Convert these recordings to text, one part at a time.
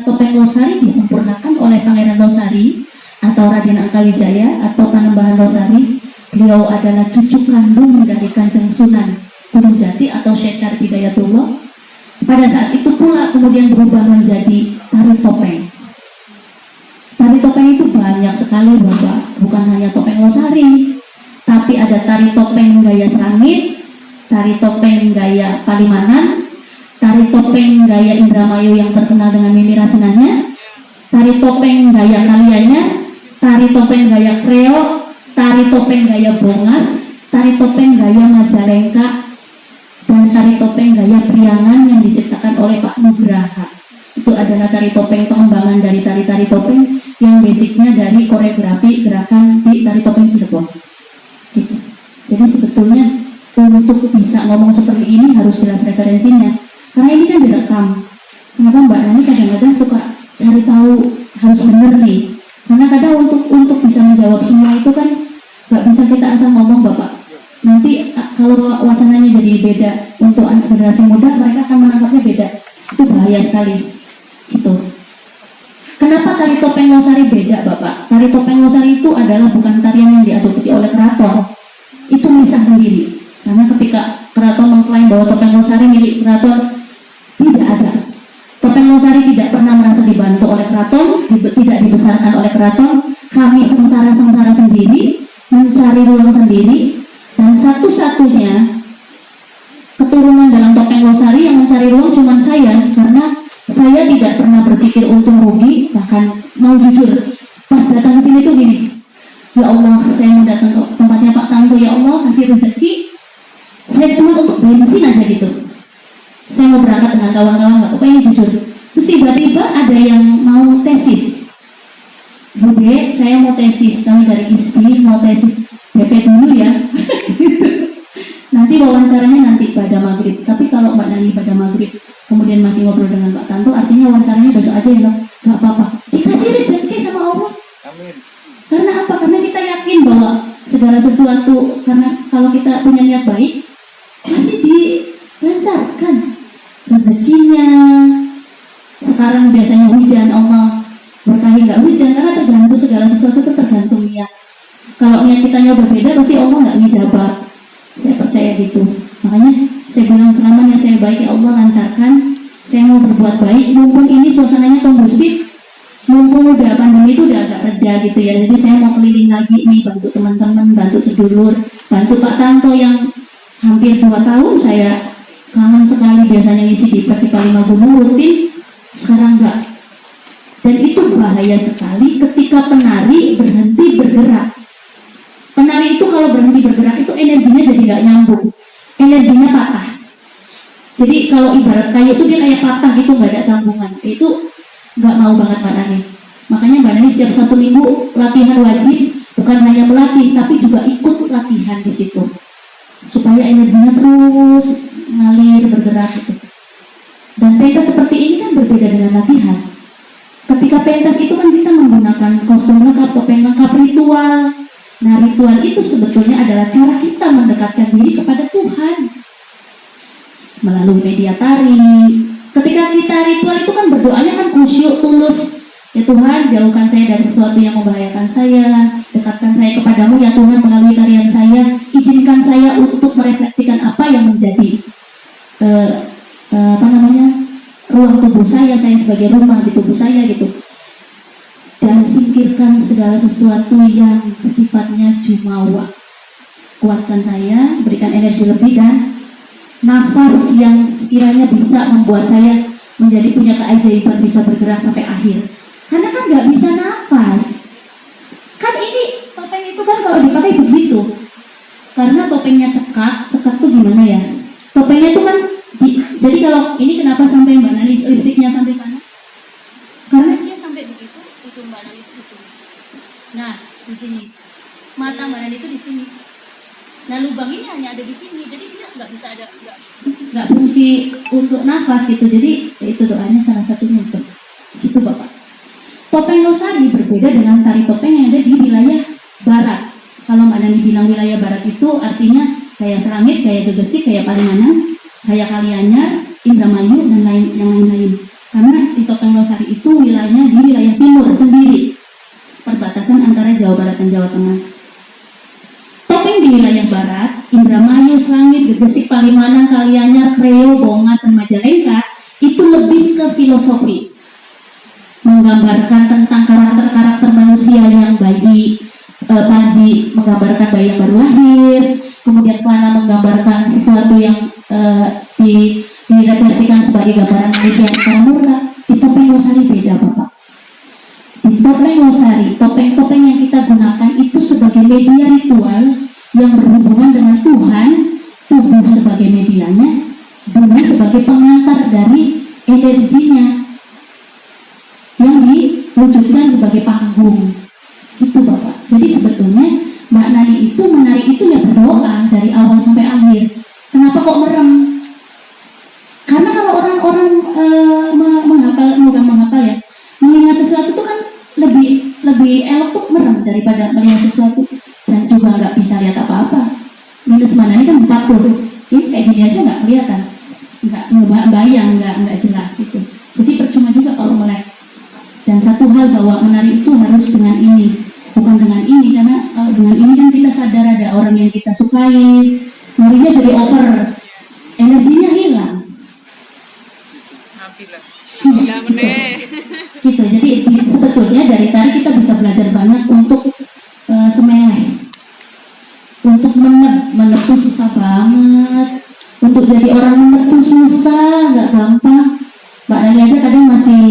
topeng Losari disempurnakan oleh Pangeran Losari atau Raden Angkawijaya atau Panembahan Losari. Beliau adalah cucu kandung dari Kanjeng Sunan Gunung Jati atau Syekh Syarif Hidayatullah. Pada saat itu pula kemudian berubah menjadi tari topeng. Tari topeng itu banyak sekali Bapak, bukan hanya topeng Losari, tapi ada tari topeng gaya Srangit, tari topeng gaya Palimanan, tari topeng gaya Indramayu yang terkenal dengan Mimi Rasenanya, tari topeng gaya Kalianya, tari topeng gaya Kreo, tari topeng gaya Bongas, tari topeng gaya Majalengka, dan tari topeng gaya Priangan yang diciptakan oleh Pak Nugraha. Itu adalah tari topeng pengembangan dari tari-tari topeng yang basicnya dari koreografi gerakan di tari topeng Cirebon. Gitu. Jadi sebetulnya untuk bisa ngomong seperti ini harus jelas referensinya, karena ini kan direkam. Kenapa Mbak Nani kadang-kadang suka cari tahu harus benar nih? Karena kadang untuk bisa menjawab semua itu kan nggak bisa kita asal ngomong Bapak. Nanti kalau wacananya jadi beda untuk anak generasi muda, mereka akan menangkapnya beda. Itu bahaya sekali. Gitu. Kenapa tari topeng Losari beda Bapak? Tari topeng Losari itu adalah bukan tarian yang diadopsi oleh keraton. Itu misah sendiri. Karena ketika keraton mengklaim bahwa topeng Losari milik keraton, tidak ada. Topeng Losari tidak pernah merasa dibantu oleh keraton, tidak dibesarkan oleh keraton. Kami sengsara-sengsara sendiri, mencari ruang sendiri, dan satu-satunya keturunan dalam topeng Losari yang mencari ruang cuma saya, karena saya tidak pernah berpikir untung rugi. Bahkan mau jujur, pas datang ke sini tuh gini, ya Allah, saya mau datang ke tempatnya Pak Tanto, ya Allah kasih rezeki, saya cuma untuk bensin aja gitu. Saya mau berangkat dengan kawan-kawan, nggak apa-apa, ini jujur. Terus tiba-tiba ada yang mau tesis. Bude, saya mau tesis, kami dari ISPI mau tesis, DP dulu ya. Nanti wawancaranya nanti pada maghrib. Tapi kalau Mbak Nani pada maghrib kemudian masih ngobrol dengan Pak Tanto, artinya wawancaranya besok aja ya, nggak apa-apa. Dikasih rezeki sama Allah. Amin. Karena apa? Karena kita yakin bahwa segala sesuatu, karena kalau kita punya niat baik, pasti dilancarkan rezekinya. Sekarang biasanya hujan, Allah berkahi nggak hujan, karena tergantung segala sesuatu itu tergantung niat. Kalau niat kitanya berbeda, pasti Allah nggak ngijabah. Saya percaya gitu. Makanya saya bilang selama niat saya baik, ya Allah lancarkan. Saya mau berbuat baik, mumpung ini suasananya kondusif, mumpung udah pandemi itu udah agak reda gitu ya. Jadi saya mau keliling lagi nih, bantu teman-teman, bantu sedulur, bantu Pak Tanto yang hampir 2 tahun saya kangen sekali biasanya ngisi di Festival 5 Gunung rutin, sekarang enggak. Dan itu bahaya sekali ketika penari berhenti bergerak. Penari itu kalau berhenti bergerak itu energinya jadi nggak nyambung, energinya patah. Jadi kalau ibarat kayu itu dia kayak patah gitu, nggak ada sambungan. Itu nggak mau banget Mbak Nani. Makanya Mbak Nani setiap 1 minggu latihan wajib, bukan hanya melatih tapi juga ikut latihan di situ supaya energinya terus ngalir bergerak gitu. Dan pentas seperti ini kan berbeda dengan latihan. Ketika pentas itu kan kita menggunakan kostum lengkap, topeng lengkap, ritual. Nah, ritual itu sebetulnya adalah cara kita mendekatkan diri kepada Tuhan melalui media tari. Ketika kita ritual itu kan berdoanya kan khusyuk, tulus. Ya Tuhan, jauhkan saya dari sesuatu yang membahayakan saya, dekatkan saya kepadamu ya Tuhan melalui tarian saya, izinkan saya untuk merefleksikan apa yang menjadi ruang tubuh saya sebagai rumah di tubuh saya gitu. Dan singkirkan segala sesuatu yang sifatnya jumawa. Kuatkan saya, berikan energi lebih dan nafas yang sekiranya bisa membuat saya menjadi punya keajaiban bisa bergerak sampai akhir. Karena kan nggak bisa nafas. Kan ini topeng itu kan kalau dipakai begitu. Karena topengnya cekak tuh gimana ya? Topengnya itu kan jadi kalau ini kenapa sampai Mbak Nani lipstiknya sampai sana? Karena dia sampai begitu, itu Mbak Nani itu di sini. Nah, di sini. Mata Mbak Nani itu di sini. Nah, lubang ini hanya ada di sini. Jadi dia nggak bisa ada nggak fungsi untuk nafas gitu. Jadi itu doanya salah satunya itu. Gitu Bapak. Topeng Losari berbeda dengan tari topeng yang ada di wilayah barat. Kalau Mbak Nani bilang wilayah barat itu artinya kayak Serangit, kayak Gegesik, kayak Palimanan, kayak Kalianyar, Indramayu dan yang lain-lain. Karena Topeng Losari itu wilayahnya di wilayah timur sendiri, perbatasan antara Jawa Barat dan Jawa Tengah. Topeng di wilayah barat, Indramayu, Slangit, Gegesik, Palimanan, Kalianyar, Kreo, Bongas, dan Majalengka itu lebih ke filosofi, menggambarkan tentang karakter-karakter manusia yang baik. Panji menggambarkan bayi yang baru lahir, kemudian Klana menggambarkan sesuatu yang direfleksikan sebagai gambaran manusia yang parmurka. Di Topeng Losari beda, Bapak. Di Topeng Losari, topeng-topeng yang kita gunakan itu sebagai media ritual yang berhubungan dengan Tuhan, tubuh sebagai medianya, bunga sebagai pengantar dari energinya yang diwujudkan sebagai panggung. Itu Bapak. Jadi sebetulnya Mbak Nani itu menari itu ya berdoa dari awal sampai akhir. Kenapa kok merem? Karena kalau orang-orang menghafal ya, mengingat sesuatu itu kan lebih elok tuh merem daripada melihat sesuatu, dan juga nggak bisa lihat apa-apa. Minus mana ini kan 40, ini kayak gini aja nggak kelihatan, nggak bayang, nggak jelas gitu. Jadi percuma juga kalau melek. Dan satu hal bahwa menari itu harus dengan ini, bukan dengan ini, karena dengan ini kan kita sadar ada orang yang kita sukai, narinya jadi over, energinya hilang. Gila meneh. Gitu. Jadi sebetulnya dari tari kita bisa belajar banyak untuk semeleh, untuk menep tuh susah banget, untuk jadi orang menep tuh susah, nggak gampang. Mbak Nani aja kadang masih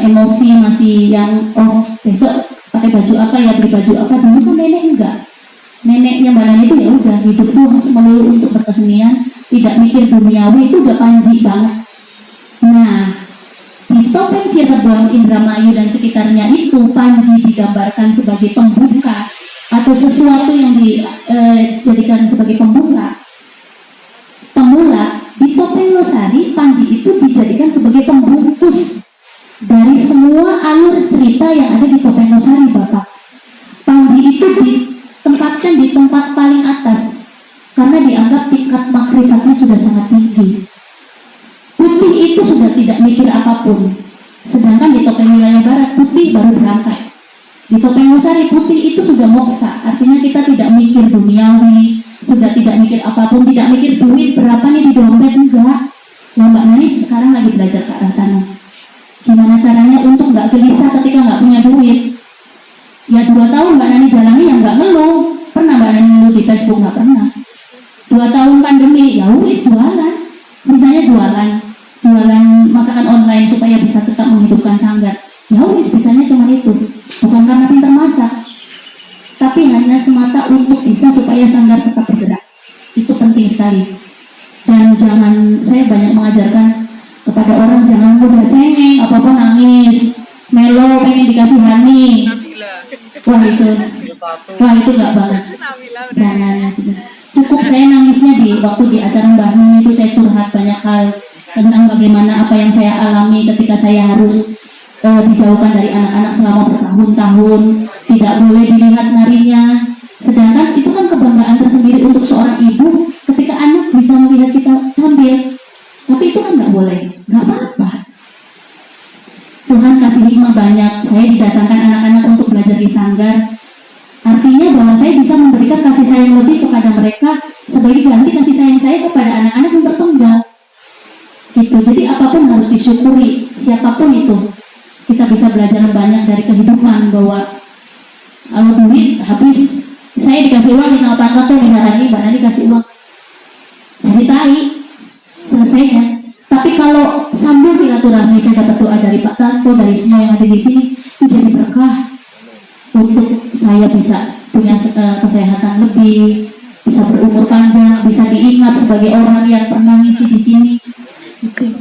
emosi, masih yang besok pakai baju apa ya, beli baju apa. Dulu kan nenek enggak, neneknya Mbak Nani itu ya udah hidup tuh melulu untuk berkesenian, tidak mikir duniawi, itu udah Panji banget. Nah, di Topeng Cirebon, Indramayu dan sekitarnya itu Panji digambarkan sebagai pembuka atau sesuatu yang dijadikan sebagai pembuka, pemula. Di Topeng Losari, Panji itu dijadikan sebagai pembungkus dari semua alur cerita yang ada di Topeng Losari, Bapak. Panji itu ditempatkan di tempat paling atas karena dianggap tingkat makrifatnya sudah sangat tinggi. Putih itu sudah tidak mikir apapun, sedangkan di Topeng wilayah barat putih baru berangkat. Di Topeng Losari putih itu sudah moksa, artinya kita tidak mikir duniawi, sudah tidak mikir apapun, tidak mikir duit berapa nih di dompet, enggak. Nah, Mbak Nani sekarang lagi belajar ke arah sana. Gimana caranya untuk nggak gelisah ketika nggak punya duit? Ya 2 tahun Mbak Nani jalani yang nggak ngeluh. Pernah Mbak Nani ngeluh di Facebook? Nggak pernah. 2 tahun pandemi, ya wis jualan. Misalnya jualan masakan online supaya bisa tetap menghidupkan sanggar. Ya wis bisanya cuma itu. Bukan karena pintar masak, tapi hanya semata untuk bisa supaya sanggar tetap bergerak. Itu penting sekali. Dan saya banyak mengajarkan kepada orang, jangan mudah cengeng, apa-apa nangis, melo, pengen dikasihani. Wah itu nggak banget. Jangan. Cukup saya nangisnya waktu di acara Mbak Nun itu saya curhat banyak hal tentang bagaimana apa yang saya alami ketika saya harus dijauhkan dari anak-anak selama bertahun-tahun, tidak boleh dilihat narinya. Sedangkan itu kan kebanggaan tersendiri untuk seorang ibu ketika anak bisa melihat kita tampil. Tapi itu kan nggak boleh, nggak apa-apa. Tuhan kasih hikmah banyak. Saya didatangkan anak-anak untuk belajar di sanggar. Artinya bahwa saya bisa memberikan kasih sayang lebih kepada mereka sebagai ganti kasih sayang saya kepada anak-anak yang terpenggal. Gitu. Jadi apapun harus disyukuri, siapapun itu. Kita bisa belajar banyak dari kehidupan, bahwa kalau duit habis, saya dikasih uang di Naupata tuh hari Mbak Nani kasih uang, jadi tai, selesai ya. Tapi kalau sambil silaturahmi, saya dapat doa dari Pak Tanto, dari semua yang ada di sini, itu jadi berkah untuk saya bisa punya kesehatan lebih, bisa berumur panjang, bisa diingat sebagai orang yang pernah ngisi di sini.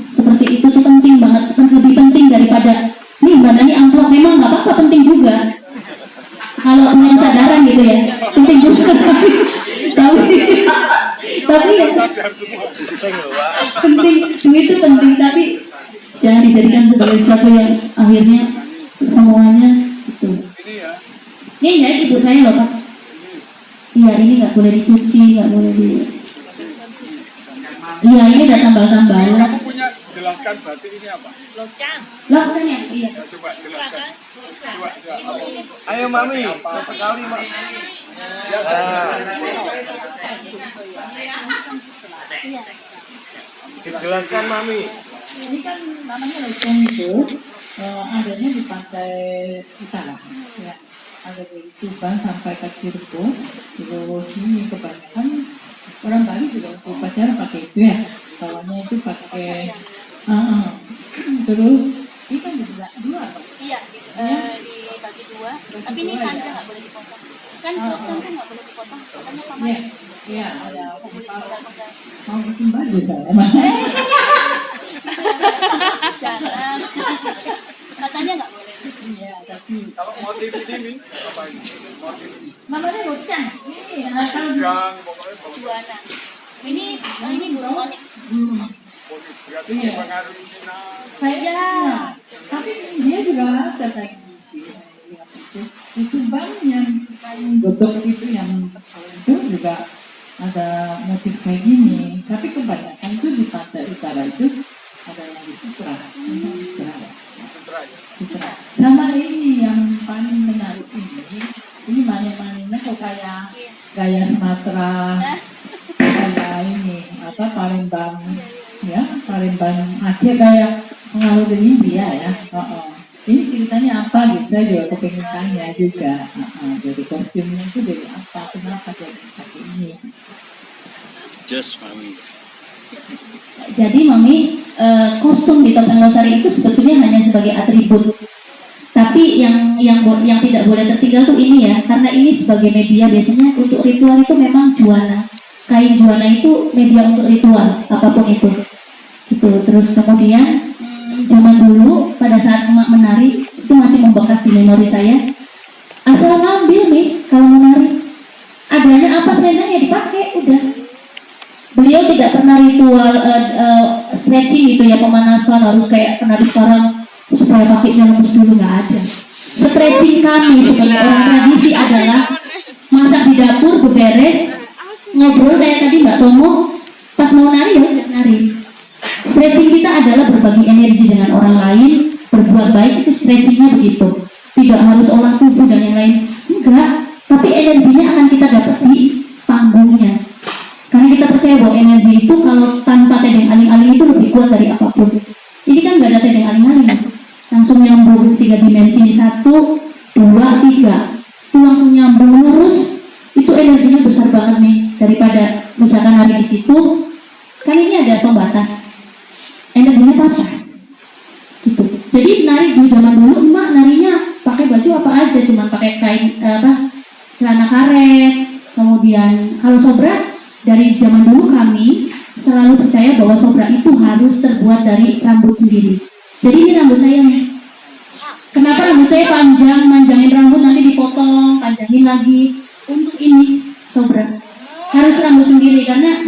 Seperti itu tuh penting banget, lebih penting daripada nih Mbak Nani amplop. Memang nggak apa-apa, penting juga kalau punya kesadaran gitu ya, penting juga. tapi penting, duit itu penting, tapi jangan dijadikan sebagai sesuatu yang akhirnya semuanya gitu. Ini ya ibu saya loh Pak. Iya, ini nggak boleh dicuci, nggak boleh di. Iya, ini ada tambal-tambal. jelaskan batik ini apa? Locang. Loncengnya, iya. Ya, coba jelaskan. Locang. Coba. Ayo mami, sesekali mak. Dijelaskan mami. Ini kan namanya loceng itu adanya di pantai utara, ya. Ada dari Tuban sampai ke Cirebon. Terus ini kebanyakan orang Bali juga untuk upacara pakai itu ya. Kawannya itu pakai, terus ini kan dibelah dua. Iya, dibagi dua. Tapi ini panjang nggak boleh dipotong. Kan loceng kan nggak boleh dipotong. Katanya paman. Iya, iya, ada Boleh pegang-pegang. mau bikin baju saya. Jangan. Katanya nggak boleh. Iya, tapi Kalau motif ini apa ini? Motif namanya loceng. Ini kalau gang, pokoknya Juana. Ini burung onyx. motif berarti Iya. mempengaruhi Cina. kayaknya, tapi dia juga ada lagi sih. Itu banyak kain godok itu yang itu juga ada motif kayak gini. Tapi kebanyakan itu di pantai utara itu ada yang di Sutra. Sutra. Sentra ya. Sutra. Sama ini yang paling menarik ini mane-manenya kok kayak gaya Sumatera, kayak ini apa Palembang, ya Palembang Aceh kayak pengaruh dari India ya. Ini ceritanya apa gitu, saya juga kepengen tanya juga. Jadi kostumnya itu dari apa, kenapa jadi seperti ini? Just mami. Jadi mami, kostum di topeng losari itu sebetulnya hanya sebagai atribut. Tapi yang tidak boleh tertinggal tuh ini ya, karena ini sebagai media biasanya untuk ritual itu memang juana. Kain juana itu media untuk ritual apapun itu. Gitu. Terus kemudian zaman dulu pada saat emak menari itu masih membekas di memori saya. Asal ngambil nih kalau menari, adanya apa selendangnya dipakai udah. Beliau tidak pernah ritual stretching gitu ya, pemanasan harus kayak penari sekarang supaya pakai lemes dulu, nggak ada. Stretching kami sebagai orang tradisi adalah masak di dapur, beberes, ngobrol kayak tadi Mbak Tomo, pas mau nari ya udah nari. Stretching kita adalah berbagi energi dengan orang lain, berbuat baik, itu stretchingnya begitu. Tidak harus olah tubuh dan yang lain, enggak. Tapi energinya akan kita dapat di panggungnya. Karena kita percaya bahwa energi itu kalau tanpa tedeng aling-aling itu lebih kuat dari apapun. Ini kan nggak ada tedeng aling-aling, langsung nyambung 3 dimensi di 1, 2, 3, itu langsung nyambung lurus. Itu energinya besar banget nih daripada misalkan hari di situ. Kan ini ada pembatas, energinya patah. Gitu. Jadi nari dulu zaman dulu emak narinya pakai baju apa aja, cuman pakai kain celana karet. Kemudian kalau sobra, dari zaman dulu kami selalu percaya bahwa sobra itu harus terbuat dari rambut sendiri. Jadi ini rambut saya nih. Kenapa rambut saya panjang, manjangin rambut nanti dipotong, panjangin lagi. Untuk ini sobra harus rambut sendiri karena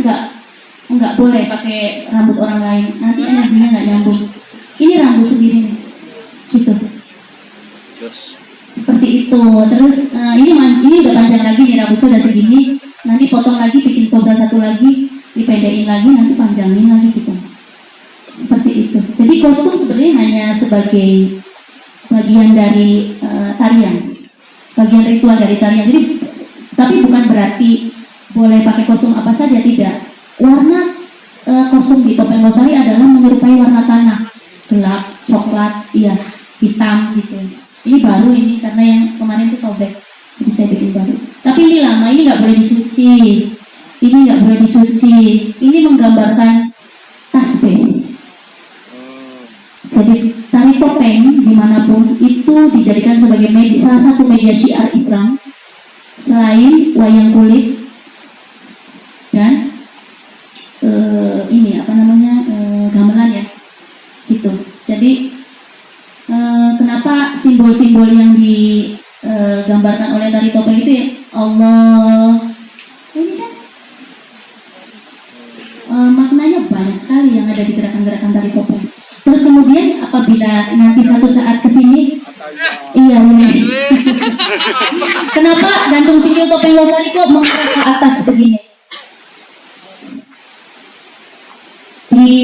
nggak boleh pakai rambut orang lain. Nanti energinya nggak nyambung. Ini rambut sendiri nih. Gitu. Just. Seperti itu. Terus ini udah panjang lagi nih, rambut saya udah segini. Nanti potong lagi, bikin sobra satu lagi, dipendekin lagi, nanti panjangin lagi gitu. Seperti itu. Jadi kostum sebenarnya hanya sebagai bagian dari tarian, bagian ritual dari tarian. Jadi tapi bukan berarti boleh pakai kostum apa saja, tidak. Warna kostum di topeng losari adalah menyerupai warna tanah, gelap, coklat, iya, hitam gitu. Ini baru ini karena yang kemarin itu sobek, jadi saya bikin baru. Tapi ini lama, ini nggak boleh dicuci. Ini nggak boleh dicuci. Ini menggambarkan tasbih. Jadi tari topeng dimanapun itu dijadikan sebagai salah satu media syiar Islam selain wayang kulit dan ini apa namanya gamelan ya, gitu. Jadi kenapa simbol-simbol yang digambarkan oleh tari topeng itu ya Allah, ini kan maknanya banyak sekali yang ada di gerakan-gerakan tari topeng. Terus kemudian apabila nanti satu saat kesini, iya ini. Kenapa gantung sikil topeng losari kok mengarah ke atas begini? Di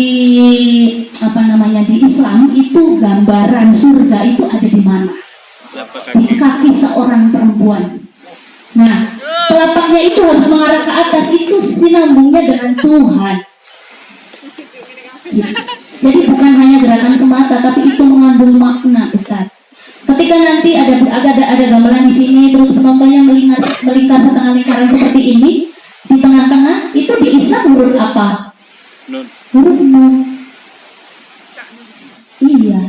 apa gambaran surga itu ada di mana? Telapak Di kaki. kaki seorang perempuan. Nah, telapaknya itu harus mengarah ke atas, itu sinambungnya dengan Tuhan. Gitu. Jadi bukan hanya gerakan semata, tapi itu mengandung makna besar. Ketika nanti ada gamelan di sini, terus penontonnya melingkar setengah lingkaran seperti ini, di tengah-tengah itu di Islam huruf apa? Nun. Huruf Nun. Iya.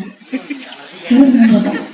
Huruf Nun.